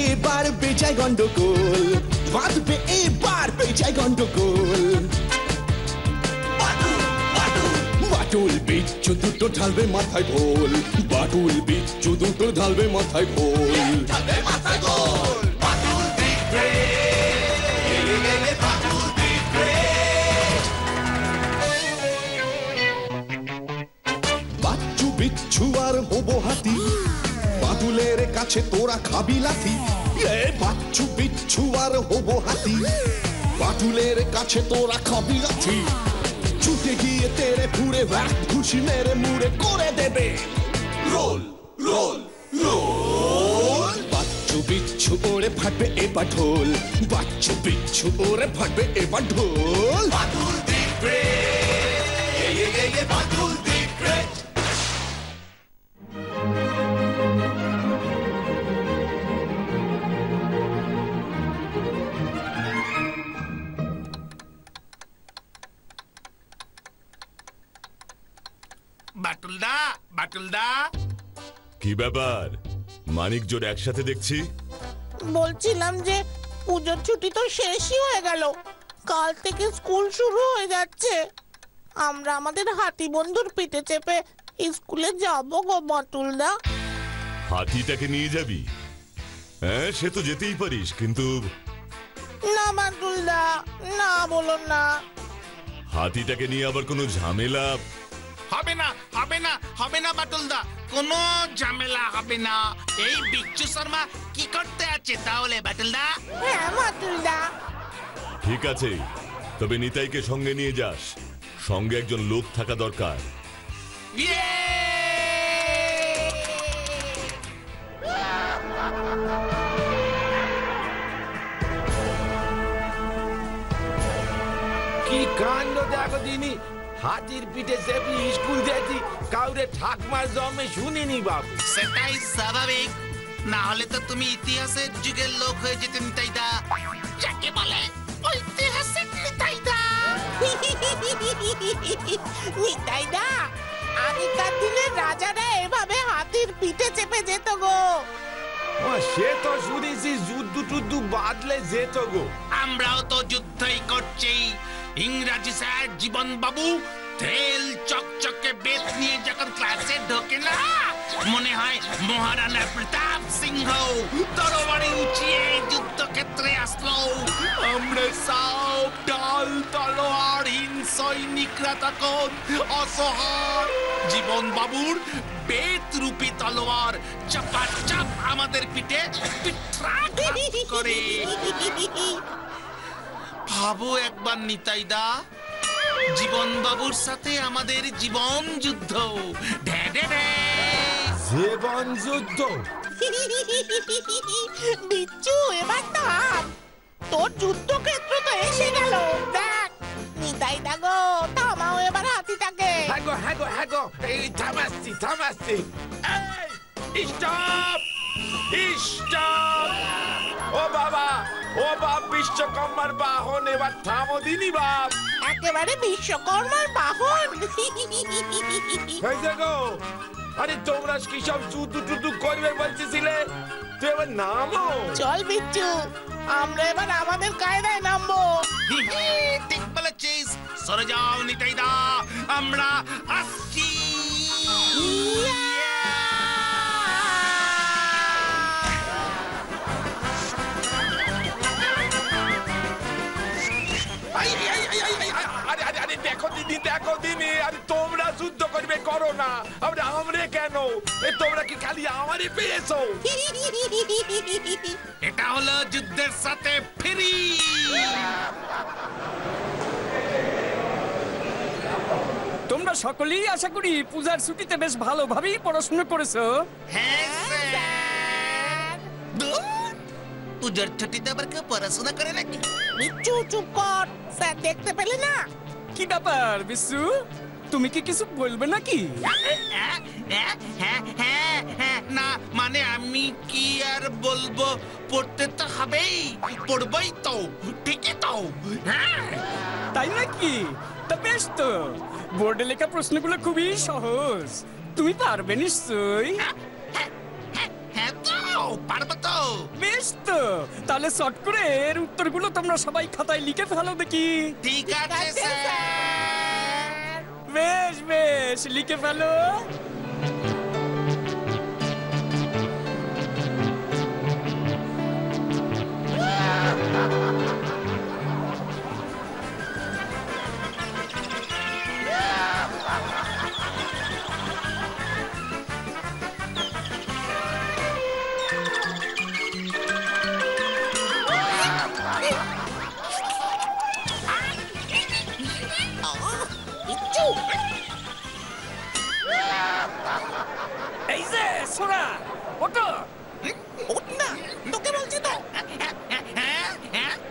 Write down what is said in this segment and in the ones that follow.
এবার বেজায় গন্ডগোল, বাঁধবে এবার বেজায় গন্ডগোল। বাটুল বিচ্ছু দুটো ঢালবে মাথায় ভোল, বাটুল বিচ্ছু দুটো ঢালবে মাথায় ভোল। বাচ্চু বিচ্ছু আর হবো হাতি, বাদুলের কাছে তোরা খাবি লাথি। বাচ্চু বিচ্ছু আর হবো হাতি, বাদুলের কাছে তোরা খাবি লাথি। ছুটে গিয়ে তেরে ফুড়ে এক ঘুষি মেরে মুড়ে করে দেবে রোল রোল রোল। বাচ্চু বিচ্ছু ওরে ফাটবে এবার ঢোল, বাচ্চু বিচ্ছু ওরে ফাটবে এবার ঢোল। বাদুল দিব্রে বাদুল দিব্রে। বাটুলদা বাটুলদা, কি ব্যাপার মানিক জোর একসাথে দেখছি? বলছিলাম যে পুজোর ছুটি তো শেষই হয়ে গেল, কাল থেকে স্কুল শুরু হয়ে যাচ্ছে। আমরা আমাদের হাতি বন্ধুর পিঠে চেপে স্কুলে যাবো গো বাটুলদা। হাতিটাকে নিয়ে যাবি? হ্যাঁ সে তো যেতেই পারিস, কিন্তু না বাটুলদা, না বলো না। হাতিটাকে নিয়ে আবার কোনো ঝামেলা হবে না হবে না হবে না বাটুলদা, কোনো ঝামেলা হবে না। এই বিচ্ছু শর্মা কি করতে আছে তাহলে বাটুলদা? হ্যাঁ বাটুলদা। ঠিক আছে, তবে নিতাইকে সঙ্গে নিয়ে যাস, সঙ্গে একজন লোক থাকা দরকার। কি কাণ্ড দেখো দিনি, হাতির পিঠে চেপে স্কুল যেতি কাউরে ঠাকমার জমে শুনিনি বাবু। সেটাই স্বাভাবিক, না হলে তো তুমি ইতিহাসের যুগের লোক হয়ে যেতে নিতাইদা, যাকে বলে ঐতিহাসিক নিতাইদা। নিতাইদা, আগেকার দিনের রাজারা এভাবে হাতির পিঠে চেপে যেত গো। সে তো শুনেছি যুদ্ধ টুদ্ধ বাদলে যেত গো। আমরাও তো যুদ্ধই করছি। ইংরাজি স্যার জীবন বাবু তেল চকচকে বেত নিয়ে যখন ক্লাসে ঢোকে না, মনে হয় মহারানা প্রতাপ সিংহ তরবারি উঁচিয়ে যুদ্ধক্ষেত্রে আসলো। আমরা সব ডাল তলোয়ারহীন সৈনিকরা তখন অসহায়। জীবন বাবুর বেত রূপী তলোয়ার চাপাচাপ আমাদের পিঠে পিঠরাঘাত করে। ভাবো একবার নিতাইদা, জীবন বাবুর সাথে আমাদের জীবন যুদ্ধ। জীবন যুদ্ধ? বিচ্ছু এবার থাম, তোর যুদ্ধক্ষেত্র তো এসে গেল। দেখ নিতাইদা গো, থামাও এবার হাতিটাকে। হ্যাঁ গো হ্যাঁ গো হ্যাঁ গো, এই থামাচ্ছি থামাচ্ছি। এই স্টপ স্টপ। ও বাবা, ও বাপ বিশ্বকর্মার বাহন, এবার থামো দিনি বাপ। একেবারে বিশ্বকর্মার বাহন। হয়েছে গো, আরে তোমরা কি সব যুদ্ধ টুদ্ধ করবে বলতেছিলে, তুই এবার নামো। চল বিচ্ছু, আমরা এবার আমাদের কায়দায় নামবো। ঠিক বলেছিস, সরে যাও নিতাইদা, আমরা আসছি। আরে দেখো দিদি দেখো দিদি, আরে তোমরা যুদ্ধ করবে করো না, আমরা কেন? তোমরা কি খালি আমারই পেয়েছো? এটা হলো যুদ্ধের সাথে ফ্রি। তোমরা সকলেই আশা করি পূজার ছুটিতে বেশ ভালোভাবেই পড়াশোনা করেছো। হ্যাঁ স্যার। পূজার ছুটিতে আবার কেউ পড়াশোনা করে নাকি? বিচ্ছু চুপ কর, স্যার দেখতে পেলে না? কি ব্যাপার বিশু, তুমি কি কিছু বলবে নাকি? না মানে আমি কি আর বলবো, পড়তে তো হবেই, পড়বই তো, ঠিকই তো। তাই নাকি? তা বেশ তো, বোর্ডে লেখা প্রশ্নগুলো খুবই সহজ, তুমি পারবে নিশ্চয়ই। হ্যাঁ তো পারবো তো। বেশ তো, তাহলে শর্ট করে এর উত্তরগুলো তোমরা সবাই খাতায় লিখে ফেলো দেখি। ঠিক আছে স্যার। বেশ বেশ, লিখে ফেলো। এই যে সোরা, ওটো। ওঠ না, তোকে বলছি তো।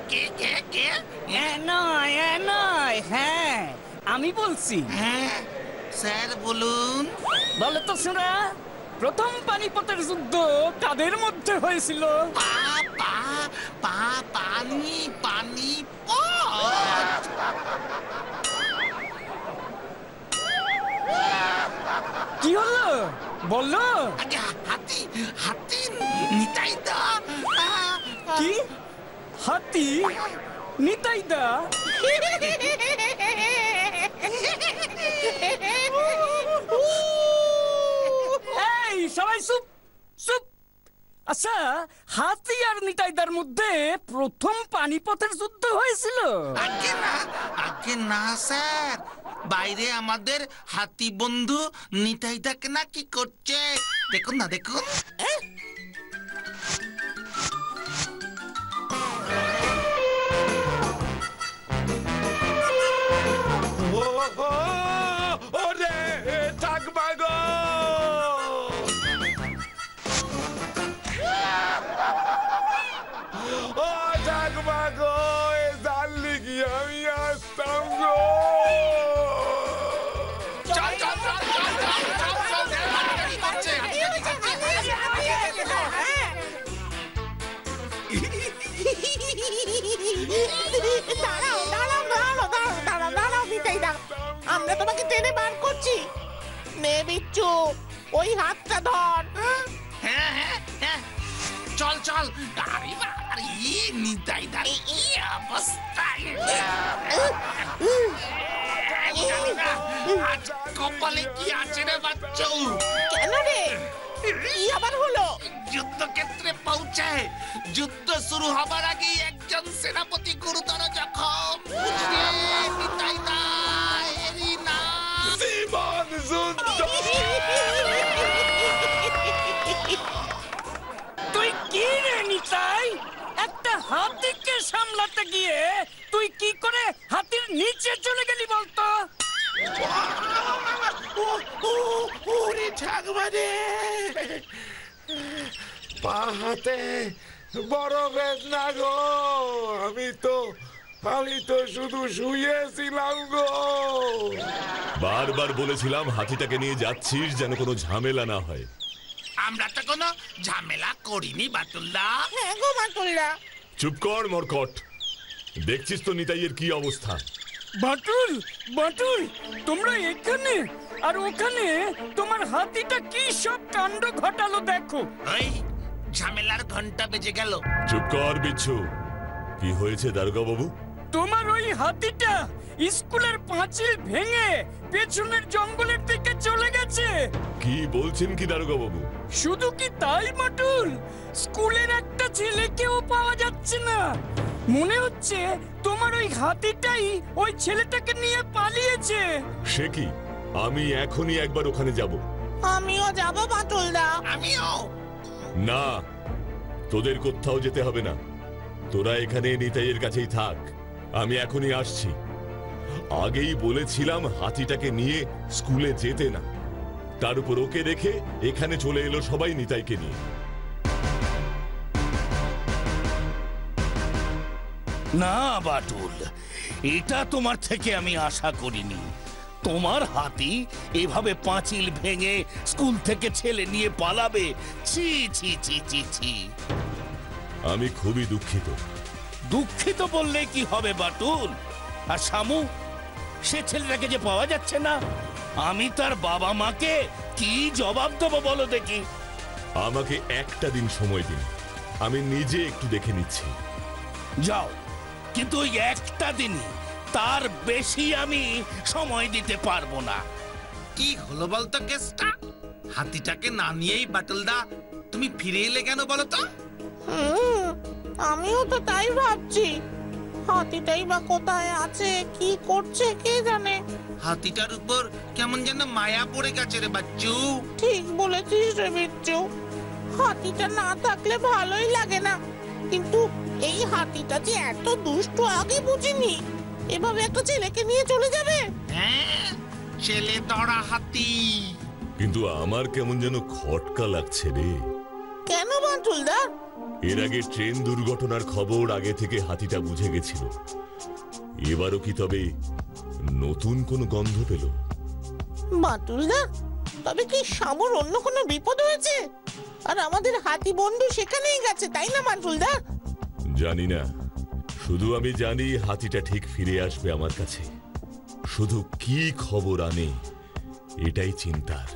কে কে কে? নয়, হ্যাঁ আমি বলছি। হ্যাঁ স্যার বলুন। বলো তো সোরা, প্রথম পানিপথের যুদ্ধ কাদের মধ্যে হয়েছিল? পা পা পা পানি পানি পথ। কি হলো বললো? আগে হাতি হাতি নিতাই দা। কি হাতি নিতাই দা? এই সবাই চুপ চুপ। আচ্ছা, হাতি আর নিতাইদার মধ্যে প্রথম পানিপথের যুদ্ধ হয়েছিল? আগে না স্যার, বাইরে আমাদের হাতি বন্ধু নিতাইদাকে না কি করছে দেখুন না, দেখুন। ওরে ঠাকুমা গো, ও ঠাকুমা গো, এ জানলি কি আমি আসতাম গো। চল চল চল চল চল চল চল হাতি করছে, হাতি করছে। দাঁড়াও দাঁড়াও দাঁড়াও দাঁড়াও দাঁড়াও দাঁড়াও নিতাইদা, আমরা তোমাকে টেনে বার করছি। নে বিচ্ছু, ওই হাতটা ধর। হ্যাঁ হ্যাঁ হ্যাঁ, চল চল। আরে বাড়ি নিতাইদার কি অবস্থা! জানি না আজ কপালে কি আছে রে বাচ্চু। কেন রে, কি আবার হলো? যুদ্ধক্ষেত্রে পৌঁছে যুদ্ধ শুরু হবার আগেই একজন সেনাপতি গুরুতর জখম। বুঝলে নিতাইদা, এরি না জীবন যুদ্ধ। তুই কি রে নিতাই, একটা হাতিকে সামলাতে গিয়ে তুই কি করে হাতির নিচে চলে গেলি বলতো? ওরে ঠাকুমা রে, পা হাতে বড় বেদনা গো। আমি তো শুধু শুয়েছিলাম গো। বারবার বলেছিলাম হাতিটাকে নিয়ে যাচ্ছিস যেন কোনো ঝামেলা না হয়। আমরা তো কোনো ঝামেলা করিনি বাতুল্লা। হ্যাঁ গো বাটুলদা। চুপ কর মরকট, দেখছিস তো নিতাইয়ের কি অবস্থা। বাটুল বাটুল, তোমরা এখানে আর ওখানে তোমার হাতিটা কি সব কাণ্ড ঘটালো দেখো। ওই ঝামেলার ঘন্টা বেজে গেল। চুপ কর বিচ্ছু, কি হয়েছে দারোগা বাবু? তোমার ওই হাতিটা স্কুলের পাঁচিল ভেঙে পেছনের জঙ্গলের দিকে চলে গেছে। কি বলছেন কি দারোগা বাবু? শুধু কি তাই বাটুল, স্কুলের একটা ছেলেকেও পাওয়া যাচ্ছে না। মনে হচ্ছে তোমার ওই হাতিটাই ওই ছেলেটাকে নিয়ে পালিয়েছে। সে কি? আমি এখনই একবার ওখানে যাব। আমিও যাবো বাটুলদা। আমিও। না, তোদের কোথাও যেতে হবে না, তোরা এখানে নিতাইয়ের কাছেই থাক। আমি এখনই আসছি। আগেই বলেছিলাম হাতিটাকে নিয়ে স্কুলে যেতে না, তার উপর ওকে রেখে এখানে চলে এলো সবাই নিতাইকে নিয়ে। না বাটুল, এটা তোমার থেকে আমি আশা করিনি। তোমার হাতি এভাবে পাঁচিল ভেঙে স্কুল থেকে ছেলে নিয়ে পালাবে? ছি ছি ছি ছি ছি। আমি খুবই দুঃখিত। দুঃখিত বললে কি হবে বাটুল? আর শামু, সে ছেলেটাকে যে পাওয়া যাচ্ছে না, আমি তার বাবা মাকে কি জবাব দেবো বলো দেখি? আমাকে একটা দিন সময় দিন, আমি নিজে একটু দেখে নিচ্ছি। যাও, কিন্তু ওই একটা দিনই, তার বেশি আমি সময় দিতে পারবো না। কি হলো বলতো কেসটা? হাতিটাকে না নিয়েই বাটুলদা তুমি ফিরে এলে কেন বলো তো? আমিও তো তাই ভাবছি। হাতিটাই বা কোথায় আছে, কি করছে কে জানে। হাতিটার উপর কেমন যেন মায়া পড়ে গেছে রে বাচ্চু। ঠিক বলেছিস রে বিচ্ছু, হাতিটা না থাকলে ভালোই লাগে না। কিন্তু এই হাতিটা যে এত দুষ্টু আগে বুঝিনি। এভাবে একটা ছেলেকে নিয়ে চলে যাবে? হ্যাঁ, ছেলে ধরা হাতি। কিন্তু আমার কেমন যেন খটকা লাগছে রে। কেন বাটুলদা? এর আগে ট্রেন দুর্ঘটনার খবর আগে থেকে হাতিটা বুঝে গেছিল। এবারও কি তবে নতুন কোনো গন্ধ পেল? বাটুলদা, তবে কি শামুর অন্য কোনো বিপদ হয়েছে? আর আমাদের হাতি বন্ধু সেখানেই গেছে, তাই না বাটুলদা? জানি না, শুধু আমি জানি হাতিটা ঠিক ফিরে আসবে আমার কাছে। শুধু কি খবর আনে এটাই চিন্তার।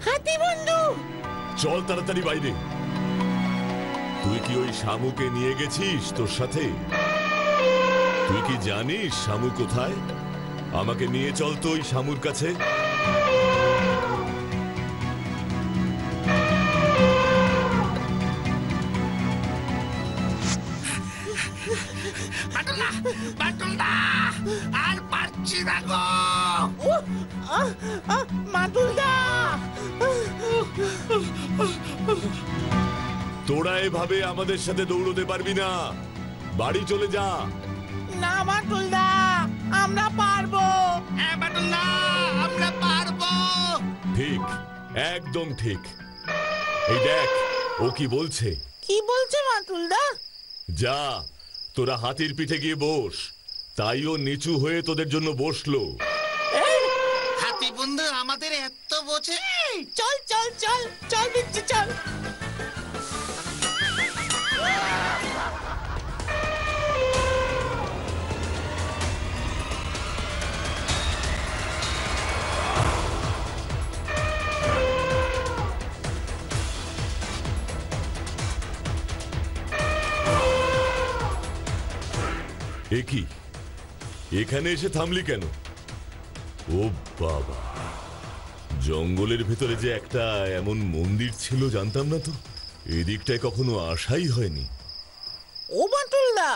হাতি বন্ধু, চল তাড়াতাড়ি বাইরে। তুই কি ওই শামুকে নিয়ে গেছিস তোর সাথে? তুই কি জানিস শামু কোথায়? আমাকে নিয়ে চল তো ওই শামুর কাছে। বাটুলদা, বাটুলদা, আর পারছি না গো। বাটুলদা, তোরা এভাবে আমাদের সাথে দৌড়তে পারবি না, বাড়ি চলে যা। না বাটুলদা, আমরা পারবো। হ্যাঁ বাটুলদা, আমরা পারবো। ঠিক, একদম ঠিক। এই দেখ ও কি বলছে। কি বলছে বাটুলদা? যা, তোরা হাতির পিঠে গিয়ে বস। তাই ও নিচু হয়ে তোদের জন্য বসলো। হাতি বন্ধু আমাদের এত বোঝে। চল চল চল চল বিচ্ছু, চল। এ কি, এখানে এসে থামলি কেন? ও বাবা, জঙ্গলের ভেতরে যে একটা এমন মন্দির ছিল জানতাম না তো। এদিকটায় কখনো আসাই হয়নি। ও বাটুলদা,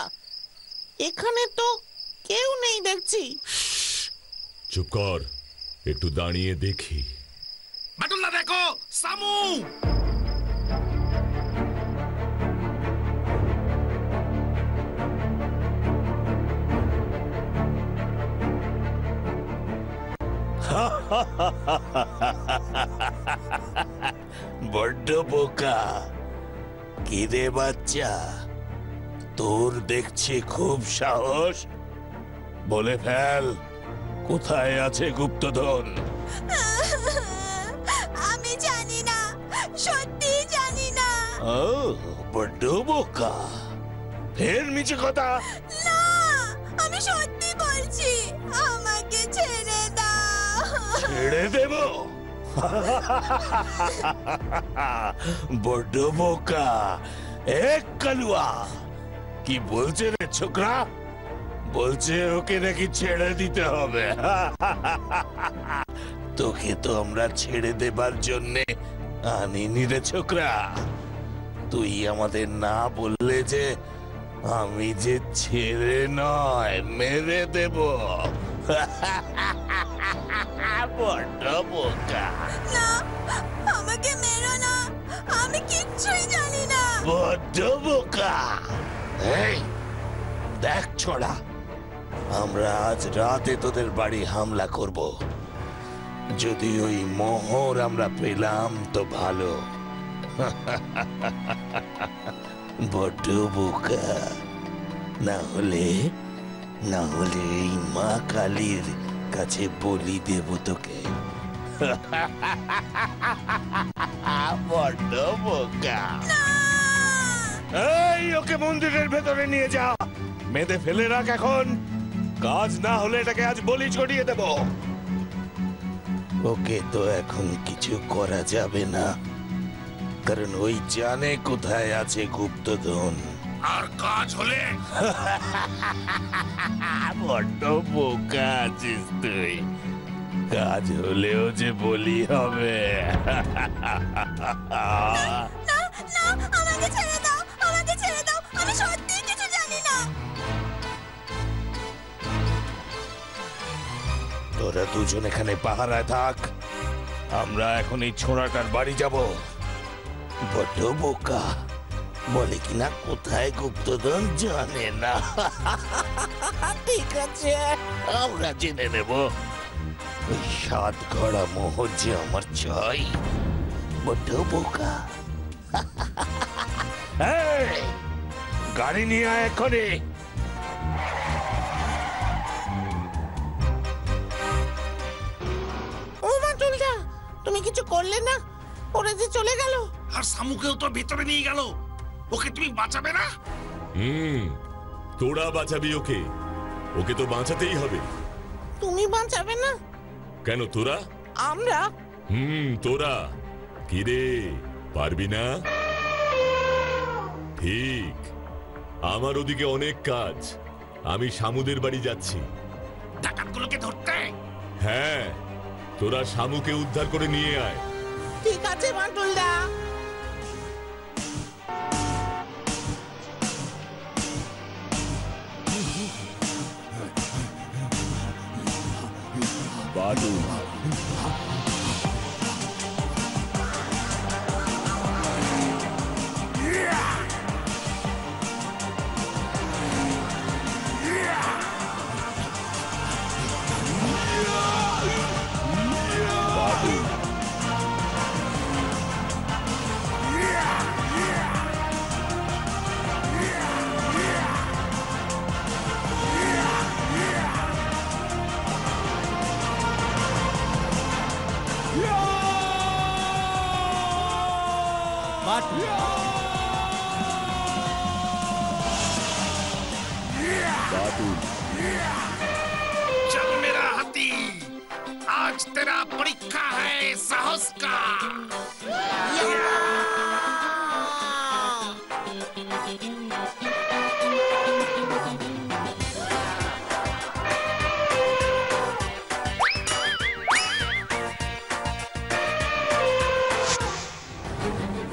এখানে তো কেউ নেই দেখছি। চুপ কর, একটু দাঁড়িয়ে দেখি। বাটুলদা দেখো, সামু। বড্ড বোকা। কি রে বাচ্চা, তোর দেখছি খুব সাহস। বলে ফেল, কোথায় আছে গুপ্তধন? আমি জানি না, সত্যি জানি না। ও, বড্ড বোকা। ফের মিছে কথা। না, আমি সত্যি বলছি, আমাকে ছেড়ে দাও। ছেড়ে দেব? বড্ড বোকা, এক কালুয়া। কি বলছে রে ছোকরা? বলছে ওকে নাকি ছেড়ে দিতে হবে। তোকে তো আমরা ছেড়ে দেবার জন্যে আনিনি রে ছোকরা। তুই আমাদের না বললে যে আমি যে ছেড়ে নয় মেরে দেব। বড্ড বোকা। না, আমাকে মেরো না, আমি কিচ্ছুই জানি না। বড্ড বোকা। এই দেখ ছোড়া, আমরা আজ রাতে তোদের বাড়ি হামলা করব। যদি ওই মোহর আমরা পেলাম তো ভালো। বড্ড বোকা। না হলে এই মা কালীর কাছে বলি দেব তোকে। বড্ড বোকা। এই ওকে মন্দিরের ভেতরে নিয়ে যা, বেঁধে ফেলে রাখ এখন। কাজ না হলে এটাকে আজ বলি ছড়িয়ে দেব। ওকে তো এখন কিছু করা যাবে না, কারণ ওই জানে কোথায় আছে গুপ্তধন। আর কাজ হলে বড্ড বোকা আছিস তুই। কাজ হলেও যে বলি হবে। না না, আমাকে ছেড়ে দাও, আমাকে ছেড়ে দাও, আমি সত্যিই কিছু জানি না। তোরা দুজন এখানে পাহারায় থাক, আমরা এখন এই ছোড়াটার বাড়ি যাব। বড্ড বোকা, বলে কিনা কোথায় গুপ্তধন জানে না। ঠিক আছে, আমরা জেনে নেব। ওই 7 ঘোড়া মোহর যে আমার চাই। বড্ড বোকা। এই, গাড়ি নিয়ে আয় এক্ষুনি। ও বাটুলদা, তুমি কিছু করলে না? ওরা যে চলে গেল। আর শামুকেও তো ভেতরে নিয়ে গেল, ওকে তুমি বাঁচাবে না? তোরা বাঁচাবি ওকে, ওকে তো বাঁচাতেই হবে। তুমি বাঁচাবে না? কেন তোরা? আমরা? তোরা কি রে, পারবি না? ঠিক, আমার ওদিকে অনেক কাজ, আমি শামুদের বাড়ি যাচ্ছি। ডাকাতগুলোকে ধরতে? হ্যাঁ, তোরা শামুকে উদ্ধার করে নিয়ে আয়। ঠিক আছে বাটুলদা। বাটুল, चल मेरा हाथी, आज तेरा परीक्षा है साहस का।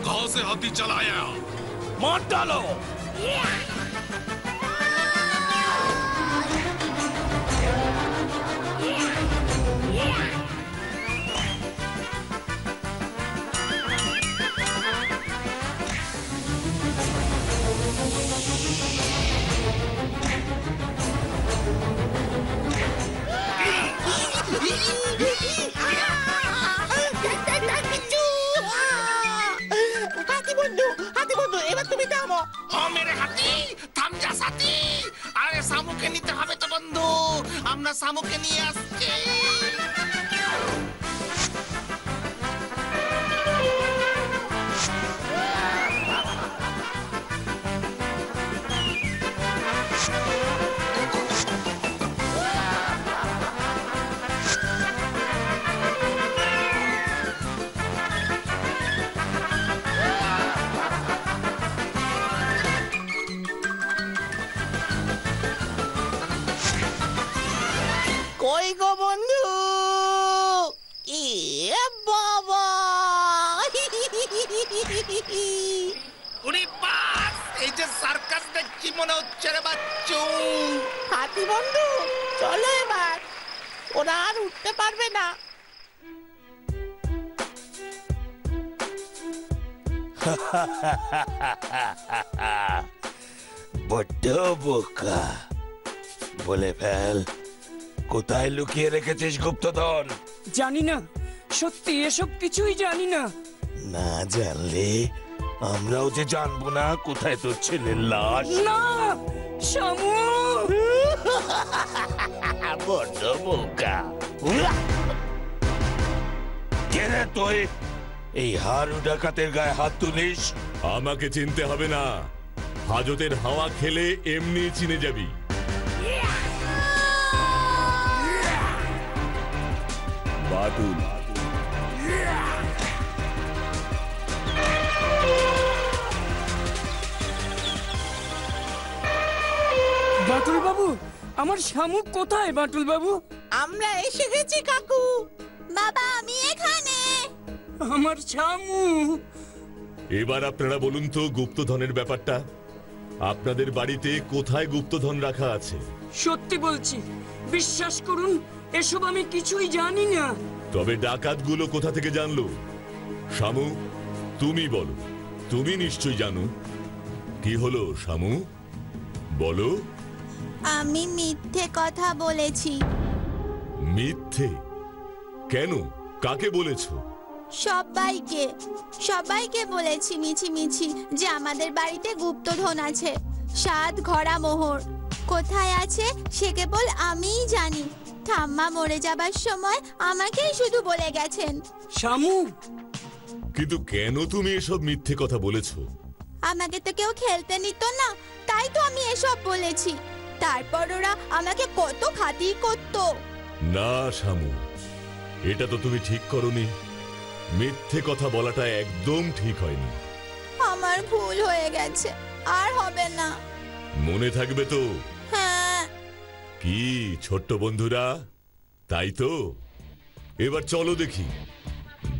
कहां से हाथी चलाया? मार डालो। হাতি বন্ধু, এবার তুমি থামো। ও মেরে হাতি, থাম যা সাথী। আরে শামুকে নিতে হবে তো বন্ধু, আমরা শামুকে নিয়ে আসছি। কই গো বন্ধু? এ বাবা! উনি বাস, এই যে সার্কাস দেখছি মনে হচ্ছে রে বাচ্চু। হাতি বন্ধু, চলো এবার, ওরা আর উঠতে পারবে না। বড্ড বোকা, বলে ফেল, কোথায় লুকিয়ে রেখেছিস গুপ্তধন? জানি না, সত্যি এসব কিছুই জানি না। না জানলে আমরাও যে জানবো না কোথায় তোর ছেলের লাশ। না শামু, বড্ড বোকা। কে রে তুই? এই হারু ডাকাতের গায়ে হাত তুলিস? আমাকে চিনতে হবে না, হাজতের হাওয়া খেলে এমনি চিনে যাবি। বাটুল। বাটুল বাবু, আমার শামুক কোথায় বাটুল বাবু? আমরা এসে গেছি কাকু। বাবা আমি এখানে। আমার শামু। এবার আপনারা বলুন তো গুপ্তধনের ব্যাপারটা। আপনাদের বাড়িতে কোথায় গুপ্তধন রাখা আছে? সত্যি বলছি, বিশ্বাস করুন এসব আমি কিছুই জানি না। তবে ডাকাতগুলো কোথা থেকে জানলো? শামু, তুমি বলো, তুমি নিশ্চয়ই জানো। কি হলো শামু, বলো। আমি মিথ্যে কথা বলেছি। মিথ্যে? কেন, কাকে বলেছো? সবাইকে সবাইকে বলেছি মিছি যে আমাদের বাড়িতে গুপ্তধন আছে। 7 ঘোড়া মোহর কোথায় আছে সে কেবল আমিই জানি। ঠাম্মা মরে যাবার সময় আমাকেই শুধু বলে গেছেন। শামু, কিন্তু কেন তুমি এসব মিথ্যে কথা বলেছো? আমাকে তো কেউ খেলতে নিত না, তাই তো আমি এসব বলেছি। তারপর ওরা আমাকে কত খাতির করতো। না শামু, এটা তো তুমি ঠিক করনি। মিথ্যে কথা বলাটা একদম ঠিক হয়নি। আমার ভুল হয়ে গেছে, আর হবে না। মনে থাকবে তো? হ্যাঁ। কি ছোট্ট বন্ধুরা, তাই তো? এবার চলো দেখি,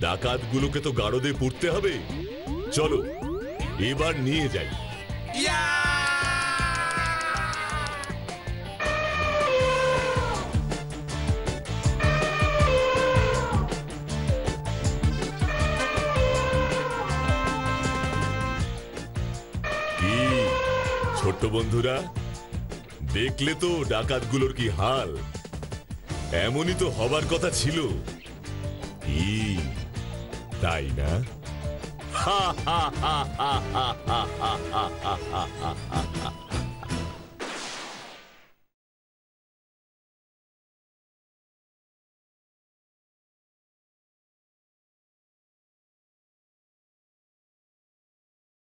ডাকাতগুলোকে তো গাড়দে পুড়তে হবে। চলো এবার নিয়ে যাই। কি ছোট্ট বন্ধুরা, দেখলে তো ডাকাতগুলোর কি হাল? এমনই তো হবার কথা ছিল, কি তাই না? হা হা হা হা হা হা হা হা হা হা।